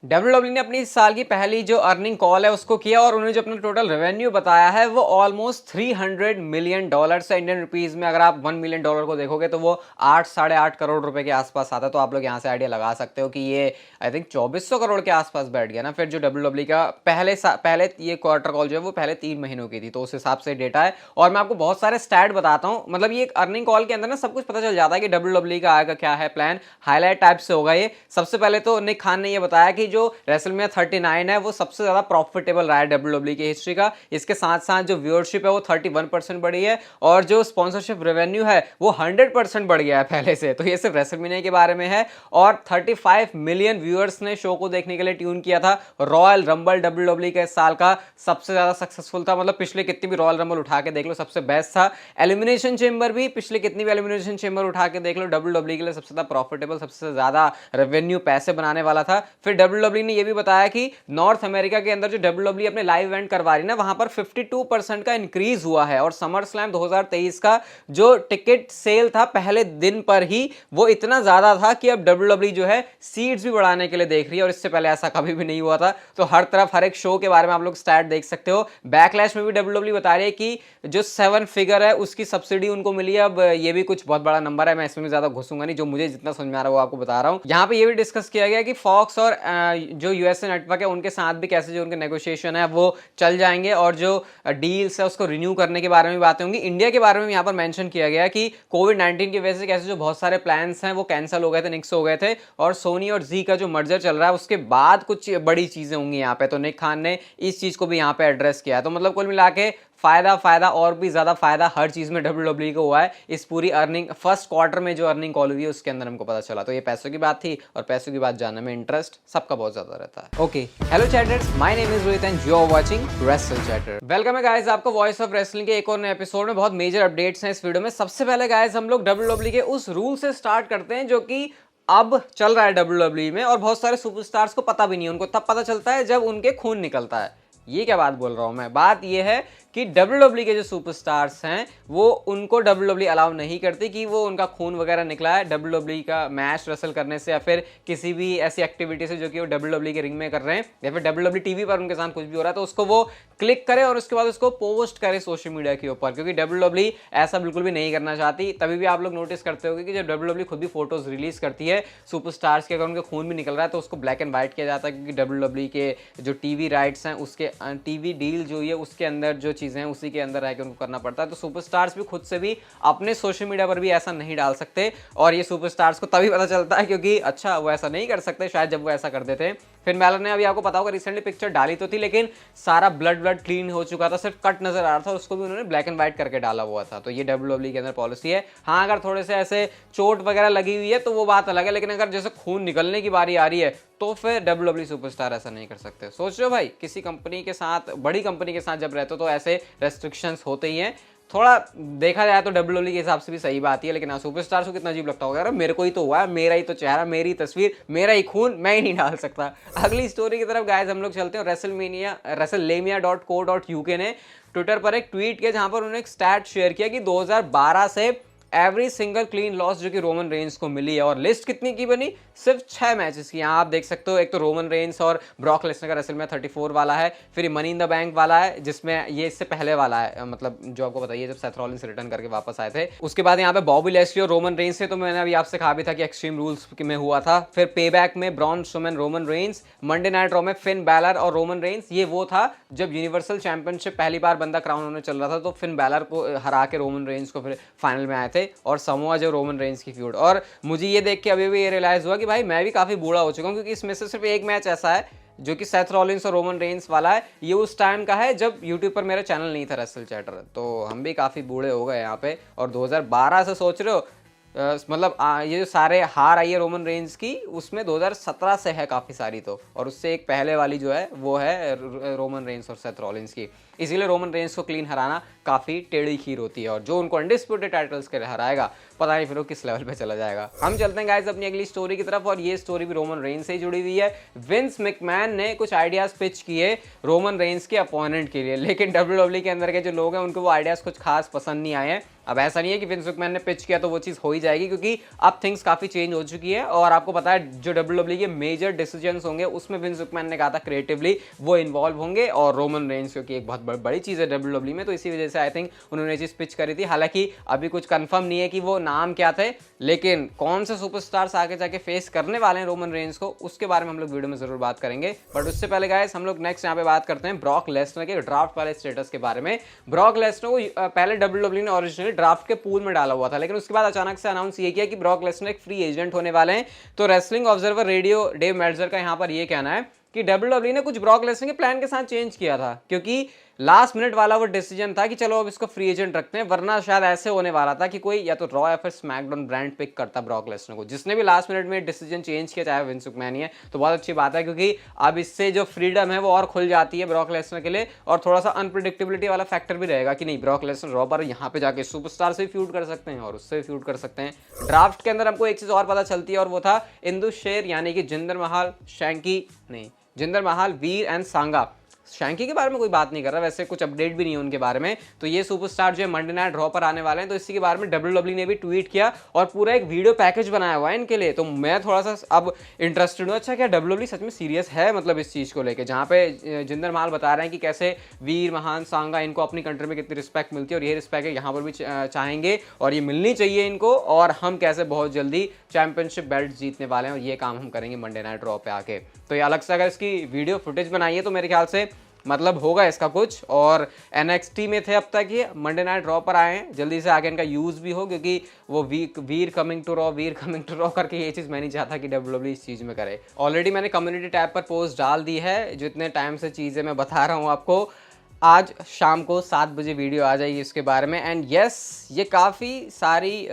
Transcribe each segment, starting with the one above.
WW ने अपनी इस साल की पहली जो अर्निंग कॉल है उसको किया और उन्होंने जो अपना टोटल रेवेन्यू बताया है वो ऑलमोस्ट $300 मिलियन है। इंडियन रुपीस में अगर आप $1 मिलियन को देखोगे तो वो 8-8.5 करोड़ रुपए के आसपास आता है। तो आप लोग यहाँ से आइडिया लगा सकते हो कि ये आई थिंक 2400 करोड़ के आसपास बैठ गया ना। फिर जो डब्ल्यूडब्ल्यू का पहले ये क्वार्टर कॉल जो है वो पहले 3 महीनों की थी, तो उस हिसाब से डेटा है। और मैं आपको बहुत सारे स्टैट बताता हूँ, मतलब ये एक अर्निंग कॉल के अंदर ना सब कुछ पता चल जाता है कि डब्ल्यूडब्ल्यू का आगे क्या है प्लान। हाईलाइट टाइप से होगा ये। सबसे पहले तो निक खान ने ये बताया कि जो रेसलमेनिया 39 है वो सबसे ज्यादा प्रॉफिटेबल रहा है डब्ल्यूडब्ल्यू की हिस्ट्री का। इसके साथ साथ जो व्यूअरशिप है वो 31% बढ़ी है और जो स्पॉन्सरशिप रेवेन्यू है वो 100% बढ़ गया है पहले से। तो ये सिर्फ रेसलमेनिया के बारे में है। और 35 मिलियन व्यूअर्स ने शो को देखने के लिए ट्यून किया था। रॉयल रंबल डब्ल्यूडब्ल्यू के इस साल का सबसे ज्यादा सक्सेसफुल था, मतलब पिछले कितनी भी रॉयल रंबल उठा के देख लो सबसे बेस्ट था। एलिमिनेशन चेंबर भी पिछले कितनी भी एलिमिनेशन चेंबर उठा के देख लो डब्ल्यूडब्ल्यू के लिए सबसे ज्यादा प्रॉफिटेबल, सबसे ज्यादा रेवेन्यू पैसे बनाने वाला था। फिर डब्ल्यूडब्ल्यू ने यह भी बताया कि नॉर्थ अमेरिका के अंदर जो डब्ल्यूडब्ल्यू अपने लाइव इवेंट करवा रही है ना वहां पर 52% का इंक्रीज हुआ है। और समर स्लैम 2023 का जो टिकट सेल था पहले दिन पर ही वो इतना ज्यादा था कि अब डब्ल्यूडब्ल्यू जो है सीट्स भी बढ़ाने के लिए देख रही है और इससे पहले ऐसा कभी भी नहीं हुआ था। तो हर तरफ हर एक शो के बारे में आप लोग स्टैट देख सकते हो। बैकलैश में भी डब्ल्यूडब्ल्यू बता रही है कि जो 7 फिगर है उसकी सब्सिडी उनको मिली है। अब ये भी कुछ बहुत बड़ा नंबर है, मैं इसमें भी ज्यादा घुसूंगा नहीं, जो मुझे जितना समझ में आ रहा है वो आपको बता रहा हूं। यहाँ पे ये भी डिस्कस किया गया कि फॉक्स और जो यूएसए नेटवर्क है उनके साथ भी कैसे जो उनके नेगोशिएशन है वो चल जाएंगे और जो डील्स है उसको रिन्यू करने के बारे में बातें होंगी। इंडिया के बारे में यहाँ पर मेंशन किया गया कि कोविड-19 की वजह से कैसे जो बहुत सारे प्लान्स हैं वो कैंसिल हो गए थे, निक्स हो गए थे। और सोनी और जी का जो मर्जर चल रहा है उसके बाद कुछ बड़ी चीजें होंगी यहाँ पे। तो निक खान ने इस चीज को भी यहाँ पे एड्रेस किया है। तो मतलब कुल मिला के फायदा और भी ज्यादा फायदा हर चीज में डब्ल्यूडब्ल्यू को हुआ है। इस पूरी अर्निंग फर्स्ट क्वार्टर में जो अर्निंग कॉल हुई है उसके अंदर हमको पता चला। तो ये पैसों की बात थी और पैसों की बात जानने में इंटरेस्ट सबका बहुत ज्यादा रहता है। Okay, hello chatters, my name is Rohit and you are watching Wrestle Chatter. Welcome है गाइस आपको वॉइस ऑफ रेसलिंग के एक और नए एपिसोड में। बहुत मेजर अपडेट्स हैं इस वीडियो में। सबसे पहले गाइस हम लोग डब्ल्यूडब्ल्यू के उस रूल से स्टार्ट करते हैं जो कि अब चल रहा है डब्ल्यूडब्ल्यू में और बहुत सारे सुपरस्टार्स को पता भी नहीं है। उनको तब पता चलता है जब उनके खून निकलता है। ये क्या बात बोल रहा हूं मैं, बात ये है कि डब्ल्यूडब्ल्यू के जो सुपरस्टार्स हैं वो उनको डब्ल्यूडब्ल्यू अलाउ नहीं करती कि वो उनका खून वगैरह निकला है डब्ल्यूडब्ल्यू का मैच रेसल करने से या फिर किसी भी ऐसी एक्टिविटी से जो कि वो डब्ल्यूडब्ल्यू के रिंग में कर रहे हैं या फिर डब्ल्यूडब्ल्यू टीवी पर उनके साथ कुछ भी हो रहा है तो उसको वो क्लिक करे और उसके बाद उसको पोस्ट करे सोशल मीडिया के ऊपर। क्योंकि डब्ल्यूडब्ल्यू ऐसा बिल्कुल भी नहीं करना चाहती। तभी भी आप लोग नोटिस करते होंगे कि जब डब्ल्यूडब्ल्यू खुद भी फोटोज रिलीज करती है सुपरस्टार्स के, अगर उनके खून भी निकल रहा है तो उसको ब्लैक एंड व्हाइट किया जाता है। क्योंकि डब्ल्यूडब्ल्यू के जो टीवी राइट्स हैं उसके टीवी डील जो है उसके अंदर जो चीजें हैं उसी के अंदर रह के उनको करना पड़ता है। तो सुपरस्टार्स भी खुद से भी अपने सोशल मीडिया पर भी ऐसा नहीं डाल सकते और ये सुपरस्टार्स को तभी पता चलता है क्योंकि अच्छा वो ऐसा नहीं कर सकते शायद जब वो ऐसा करते थे। फिन बैलर ने अभी आपको पता होगा रिसेंटली पिक्चर डाली तो थी लेकिन सारा ब्लड क्लीन हो चुका था, सिर्फ कट नजर आ रहा था और उसको भी उन्होंने ब्लैक एंड व्हाइट करके डाला हुआ था। तो ये डब्ल्यूडब्ल्यू के अंदर पॉलिसी है। हाँ, अगर थोड़े से ऐसे चोट वगैरह लगी हुई है तो वो बात अलग है, लेकिन अगर जैसे खून निकलने की बारी आ रही है तो फिर डब्ल्यूडब्ल्यू सुपरस्टार ऐसा नहीं कर सकते। सोच रहे हो भाई, किसी कंपनी के साथ, बड़ी कंपनी के साथ जब रहते हो तो ऐसे रेस्ट्रिक्शंस होते ही हैं। थोड़ा देखा जाए तो डब्ल्यूडब्ल्यू के हिसाब से भी सही बात है, लेकिन सुपरस्टार्स को कितना अजीब लगता होगा, यार मेरे को ही तो हुआ है, मेरा ही तो चेहरा, मेरी तस्वीर, मेरा ही खून, मैं ही नहीं डाल सकता। अगली स्टोरी की तरफ गाइस हम लोग चलते हैं। WrestleMania.co.uk ने ट्विटर पर एक ट्वीट किया जहां पर उन्होंने एक स्टैट शेयर किया कि 2012 से एवरी सिंगल क्लीन लॉस जो कि रोमन रेंस को मिली है। और लिस्ट कितनी की बनी, सिर्फ 6 मैचेस की। यहाँ आप देख सकते हो, एक तो रोमन रेंस और ब्रॉक लेसनर का रेसलमेनिया 34 वाला है, फिर मनी इन द बैंक वाला है जिसमें ये इससे पहले वाला है, मतलब जो आपको बताइए जब सेथ रॉलिंस रिटर्न करके वापस आए थे। उसके बाद यहाँ पे बॉबी लैशली और रोमन रेंस से तो मैंने अभी आपसे कहा भी था कि एक्सट्रीम रूल्स में हुआ था। फिर पे बैक में Braun Strowman Roman Reigns, Monday night raw में फिन बैलर और रोमन रेंस। ये वो था जब यूनिवर्सल चैंपियनशिप पहली बार बंदा क्राउन होने चल रहा था तो फिन बैलर को हरा के रोमन रेंस को फिर फाइनल में आए थे और समोआ जो रोमन रेंस की फ्यूड। और मुझे ये देख के अभी भी ये रियलाइज हुआ कि भाई मैं भी काफी बूढ़ा हो चुका हूँ क्योंकि इसमें से सिर्फ एक मैच ऐसा है जो कि सेथ रॉलिंस और रोमन रेंस वाला है। ये उस टाइम का है जब यूट्यूब पर मेरा चैनल नहीं था रेसल चैटर। तो हम भी काफी बूढ़े हो गए यहाँ पे। और 2012 से सोच रहे हो मतलब ये जो सारे हार आई है रोमन रेंस की उसमें 2017 से है काफ़ी सारी तो, और उससे एक पहले वाली जो है वो है रोमन रेंस और सेथ रॉलिंस की। इसीलिए रोमन रेंस को क्लीन हराना काफ़ी टेढ़ी खीर होती है और जो उनको अनडिस्प्यूटेड टाइटल्स के हराएगा पता नहीं फिर वो किस लेवल पे चला जाएगा। हम चलते हैं गाइस अपनी अगली स्टोरी की तरफ और ये स्टोरी भी रोमन रेंस से ही जुड़ी हुई है। विंस मैकमैन ने कुछ आइडियाज पिच किए रोमन रेंस के अपोनेंट के लिए, लेकिन डब्ल्यूडब्ल्यू के अंदर के जो लोग हैं उनको वो आइडियाज कुछ खास पसंद नहीं आए हैं। अब ऐसा नहीं है कि विंस मैकमैन ने पिच किया तो वो चीज़ हो ही जाएगी, क्योंकि अब थिंग्स काफ़ी चेंज हो चुकी है। और आपको पता है जो WWE के मेजर डिसीजंस होंगे उसमें विंस मैकमैन ने कहा था क्रिएटिवली वो इन्वॉल्व होंगे, और रोमन रेंस क्योंकि एक बहुत बड़ी चीज़ है WWE में, तो इसी वजह से आई थिंक उन्होंने चीज़ पिच करी थी। हालांकि अभी कुछ कंफर्म नहीं है कि वो नाम क्या थे, लेकिन कौन से सुपरस्टार्स आगे जाके फेस करने वाले हैं रोमन रेंस को, उसके बारे में हम लोग वीडियो में जरूर बात करेंगे। बट उससे पहले गाइस हम लोग नेक्स्ट यहाँ पे बात करते हैं ब्रॉक लेसनर के ड्राफ्ट वाले स्टेटस के बारे में। ब्रॉक लेसनर को पहले WWE ने ओरिजिनली ड्राफ्ट के पूल में डाला हुआ था, लेकिन उसके बाद अचानक से अनाउंस ये किया कि ब्रॉक लेसनर एक फ्री एजेंट होने वाले हैं। तो Wrestling Observer Radio Dave Meltzer का यहाँ पर ये कहना है कि WWE ने कुछ ब्रॉक लेसनर के प्लान के साथ चेंज किया था, क्योंकि लास्ट मिनट वाला वो डिसीजन था कि चलो अब इसको फ्री एजेंट रखते हैं, वरना शायद ऐसे होने वाला था कि कोई या तो रॉ या फिर स्मैकडाउन ब्रांड पिक करता ब्रॉक लेसनर को। जिसने भी लास्ट मिनट में डिसीजन चेंज किया, चाहे विंस मैकमैन ही है, तो बहुत अच्छी बात है, क्योंकि अब इससे जो फ्रीडम है वो और खुल जाती है ब्रॉक लेसनर के लिए, और थोड़ा सा अनप्रिडिक्टेबिलिटी वाला फैक्टर भी रहेगा कि नहीं ब्रॉक लेसनर रॉ पर यहाँ पे जाके सुपरस्टार से भी फ्यूड कर सकते हैं और उससे भी फ्यूड कर सकते हैं। ड्राफ्ट के अंदर हमको एक चीज़ और पता चलती है, और वो था इंदु शेर यानी कि जिंदर महाल, जिंदर महाल, वीर एंड सांगा। शैंकी के बारे में कोई बात नहीं कर रहा, वैसे कुछ अपडेट भी नहीं है उनके बारे में। तो ये सुपरस्टार जो है मंडे नाइट रॉ पर आने वाले हैं, तो इसी के बारे में WWE ने भी ट्वीट किया और पूरा एक वीडियो पैकेज बनाया हुआ है इनके लिए। तो मैं थोड़ा सा अब इंटरेस्टेड हूँ, अच्छा क्या WWE सच में सीरियस है मतलब इस चीज़ को लेकर, जहाँ पे जिंदर महाल बता रहे हैं कि कैसे वीर, महान, सांगा इनको अपनी कंट्री में कितनी रिस्पेक्ट मिलती है और ये रिस्पेक्ट यहाँ पर भी चाहेंगे और ये मिलनी चाहिए इनको, और हम कैसे बहुत जल्दी चैंपियनशिप बेल्ट जीतने वाले हैं और ये काम हम करेंगे मंडे नाइट रॉ पे आके। तो ये अलग से अगर इसकी वीडियो फुटेज बनाइए तो मेरे ख्याल से मतलब होगा इसका कुछ। और NXT में थे अब तक, ये मंडे नाइट रॉ पर आए हैं, जल्दी से आगे इनका यूज़ भी हो, क्योंकि वो वीर कमिंग टू रॉ करके ये चीज़ मैं नहीं चाहता कि WWE इस चीज़ में करे। ऑलरेडी मैंने कम्युनिटी टैब पर पोस्ट डाल दी है, जो इतने टाइम से चीज़ें मैं बता रहा हूँ आपको, आज शाम को 7 बजे वीडियो आ जाएगी इसके बारे में। एंड यस, ये काफ़ी सारी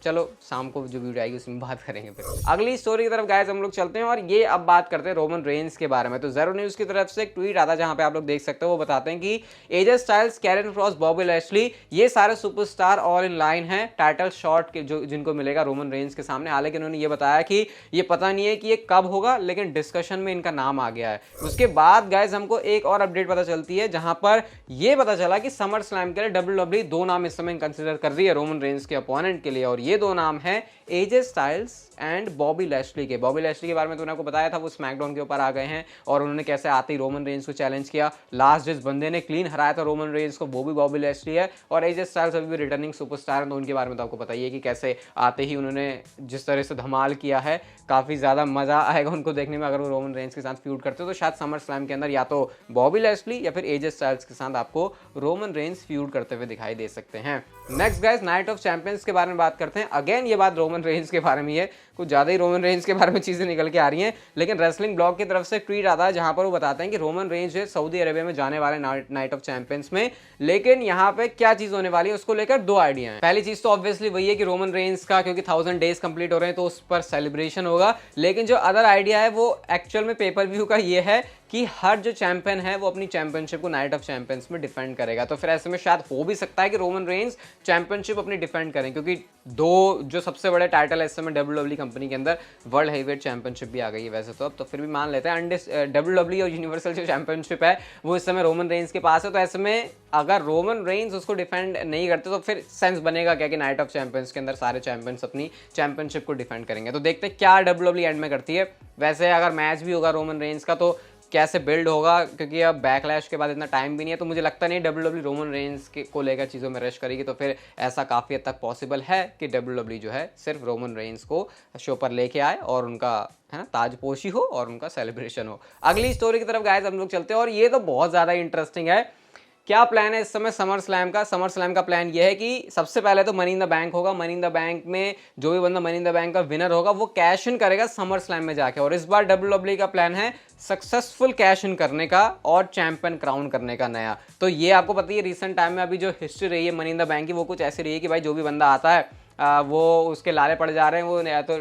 चलो शाम को जो वीडियो आएगी उसमें बात करेंगे। फिर अगली स्टोरी की तरफ गाइस हम लोग चलते हैं, और ये अब बात करते हैं रोमन रेंस के बारे में। तो ज़ेरो न्यूज़ की तरफ से एक ट्वीट आता है जहां पे आप लोग देख सकते हो, वो बताते हैं कि AJ Styles, Karrion Kross, Bobby Lashley, ये सारे सुपरस्टार ऑल इन लाइन हैं टाइटल शॉट के जो जिनको मिलेगा रोमन रेंस के सामने। हालांकि उन्होंने ये बताया कि ये पता नहीं है कि ये कब होगा, लेकिन डिस्कशन में इनका नाम आ गया है। उसके बाद गाइस हमको एक और अपडेट पता चलती है, जहां पर ये पता चला कि समर स्लैम के लिए WWE 2 नाम इस समय कंसिडर कर रही है रोमन रेंस के अपोनेंट के लिए, और ये 2 नाम है AJ Styles and Bobby Lashley के। बॉबी लैशली के बारे में तो मैंने आपको बताया था, वो स्मैकडाउन के ऊपर आ गए हैं और उन्होंने कैसे आते ही रोमन रेंस को चैलेंज किया। लास्ट जिस बंदे ने क्लीन हराया था रोमन रेंस को, वो भी बॉबी लैशली है, और एजे स्टाइल्स अभी भी रिटर्निंग सुपरस्टार है, तो उनके बारे में तो आपको पता ही है कि कैसे आते ही उन्होंने जिस तरह से धमाल किया है। काफ़ी ज़्यादा मज़ा आएगा उनको देखने में अगर वो रोमन रेंस के साथ फ्यूड करते हो, तो शायद समर स्लैम के अंदर या तो बॉबी लैशली या फिर एजे स्टाइल्स के साथ आपको रोमन रेंस फ्यूड करते हुए दिखाई दे सकते हैं। Next guys, night of champions के बारे में बात करते हैं। अगेन ये बात रोमन रेंस के बारे में है, कुछ ज़्यादा ही रोमन रेंस के बारे में चीज़ें निकल के आ रही हैं, लेकिन रेसलिंग ब्लॉग की तरफ से ट्वीट आता है जहां पर वो बताते हैं कि रोमन रेंस जो है सऊदी अरेबिया में जाने वाले नाइट ऑफ चैंपियंस में। लेकिन यहाँ पे क्या चीज़ होने वाली है उसको लेकर 2 आइडिया हैं। पहली चीज़ तो ऑब्वियसली वही है कि रोमन रेंस का क्योंकि 1000 डेज कंप्लीट हो रहे हैं तो उस पर सेलिब्रेशन होगा, लेकिन जो अदर आइडिया है वो एक्चुअल में पेपर व्यू का ये है कि हर जो चैंपियन है वो अपनी चैंपियनशिप को नाइट ऑफ चैंपियंस में डिफेंड करेगा। तो फिर ऐसे में शायद हो भी सकता है कि रोमन रेंस चैंपियनशिप अपनी डिफेंड करें, क्योंकि 2 जो सबसे बड़े टाइटल है इस समय WWE कंपनी के अंदर, वर्ल्ड हेवीवेट चैंपियनशिप भी आ गई है वैसे तो अब, तो फिर भी मान लेते हैं WWE और यूनिवर्सल जो चैंपियनशिप है वो इस समय रोमन रेंस के पास है। तो ऐसे में अगर रोमन रेंस उसको डिफेंड नहीं करते तो फिर सेंस बनेगा क्या कि नाइट ऑफ चैंपियंस के अंदर सारे चैंपियंस अपनी चैंपियनशिप को डिफेंड करेंगे। तो देखते हैं क्या WWE एंड में करती है। वैसे अगर मैच भी होगा रोमन रेंस का तो कैसे बिल्ड होगा, क्योंकि अब बैकलैश के बाद इतना टाइम भी नहीं है, तो मुझे लगता नहीं WWE रोमन रेंस को लेकर चीज़ों में रश करेगी। तो फिर ऐसा काफ़ी हद तक पॉसिबल है कि WWE जो है सिर्फ रोमन रेंस को शो पर लेके आए और उनका है ना ताजपोशी हो और उनका सेलिब्रेशन हो। अगली स्टोरी की तरफ गाइस हम लोग चलते हैं, और ये तो बहुत ज़्यादा इंटरेस्टिंग है। क्या प्लान है इस समय समर स्लैम का? समर स्लैम का प्लान ये है कि सबसे पहले तो मनी इन द बैंक होगा। मनी इन द बैंक में जो भी बंदा मनी इन द बैंक का विनर होगा वो कैश इन करेगा समर स्लैम में जाके, और इस बार WWE का प्लान है सक्सेसफुल कैश इन करने का और चैंपियन क्राउन करने का नया। तो ये आपको पता ही है रिसेंट टाइम में अभी जो हिस्ट्री रही है मनी इन द बैंक की वो कुछ ऐसी रही है कि भाई जो भी बंदा आता है वो उसके लाले पड़ जा रहे हैं, वो या तो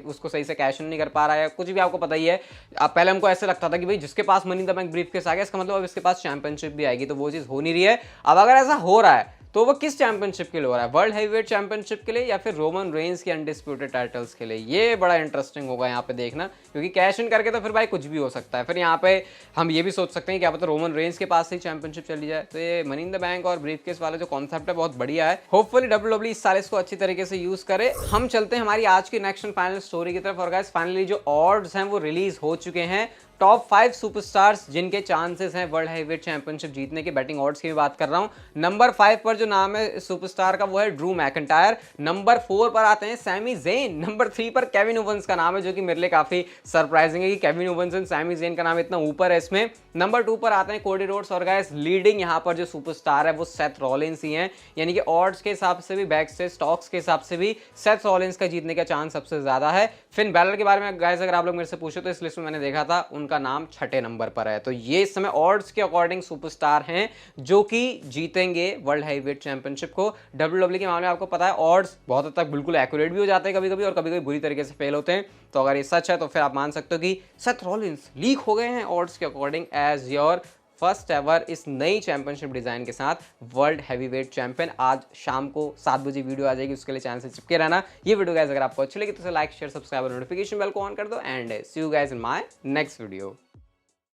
उसको सही से कैश इन नहीं कर पा रहा है, कुछ भी आपको पता ही है। अब पहले हमको ऐसे लगता था कि भाई जिसके पास money in the bank briefcase आ गया इसका मतलब अब इसके पास चैंपियनशिप भी आएगी, तो वो चीज़ हो नहीं रही है। अब अगर ऐसा हो रहा है तो वो किस चैंपियनशिप के लिए हो रहा है, वर्ल्ड हैवीवेट चैंपियनशिप के लिए या फिर रोमन रेंस की अनडिस्प्यूटेड टाइटल्स के लिए। ये बड़ा इंटरेस्टिंग होगा यहाँ पे देखना, क्योंकि कैश इन करके तो फिर भाई कुछ भी हो सकता है। फिर यहाँ पे हम ये भी सोच सकते हैं क्या पता रोमन रेंस के पास से ही चैंपियनशिप चली जाए। तो ये मनी इन द बैंक और ब्रीफकेस वाला जो कॉन्सेप्ट है बहुत बढ़िया है। होपफुली डब्ल्यूडब्ल्यूई इस साल इसको अच्छी तरीके से यूज करे। हम चलते हैं हमारी आज की नेक्स्ट एंड फाइनल स्टोरी की तरफ। और गाइस फाइनली जो ऑड्स हैं वो रिलीज हो चुके हैं टॉप 5 सुपरस्टार्स जिनके चांसेस हैं वर्ल्ड हैवीवेट चैंपियनशिप जीतने के। बैटिंग ऑड्स की भी बात कर रहा हूं। नंबर 5 पर जो नाम है सुपरस्टार का वो है ड्रू मैकइंटायर। नंबर 4 पर आते हैं सैमी ज़ेन। नंबर 3 पर केविन ओवंस का नाम है, जो कि मेरे लिए काफी सरप्राइजिंग है कि Kevin Owens and Sami Zayn का नाम इतना ऊपर है इसमें। नंबर 2 पर आते हैं कोडी रोड्स। और गाइस लीडिंग यहाँ पर जो सुपरस्टार है वो सेथ रॉलिंस ही हैं, यानी कि ऑड्स के हिसाब से भी, बैक स्टेज स्टॉक्स के हिसाब से भी सेथ रॉलिंस का जीतने का चांस सबसे ज्यादा है। फिन बैलर के बारे में गाइस अगर आप लोग मेरे से पूछो तो इस लिस्ट में मैंने देखा था उनका नाम 6ठे नंबर पर है। तो ये इस समय ऑड्स के अकॉर्डिंग सुपरस्टार हैं जो कि जीतेंगे वर्ल्ड हैवीवेट चैंपियनशिप को। डब्ल्यूडब्ल्यूई के मामले में आपको पता है ऑड्स बहुत हद तक बिल्कुल एक्यूरेट भी हो जाते हैं कभी कभी, और कभी कभी बुरी तरीके से फेल होते हैं। तो अगर ये सच है तो फिर आप मान सकते हो कि सेथ रॉलिंस लीक हो गए हैं ऑड्स के according as your first ever इस नई चैंपियनशिप डिजाइन के साथ वर्ल्ड हैवीवेट चैंपियन। आज शाम को 7 बजे वीडियो आ जाएगी, उसके लिए चैनल से चिपके रहना। ये वीडियो गाइस अगर आपको अच्छी लगी तो लाइक शेयर सब्सक्राइब और नोटिफिकेशन बेल को ऑन कर दो। And see you guys in my next video.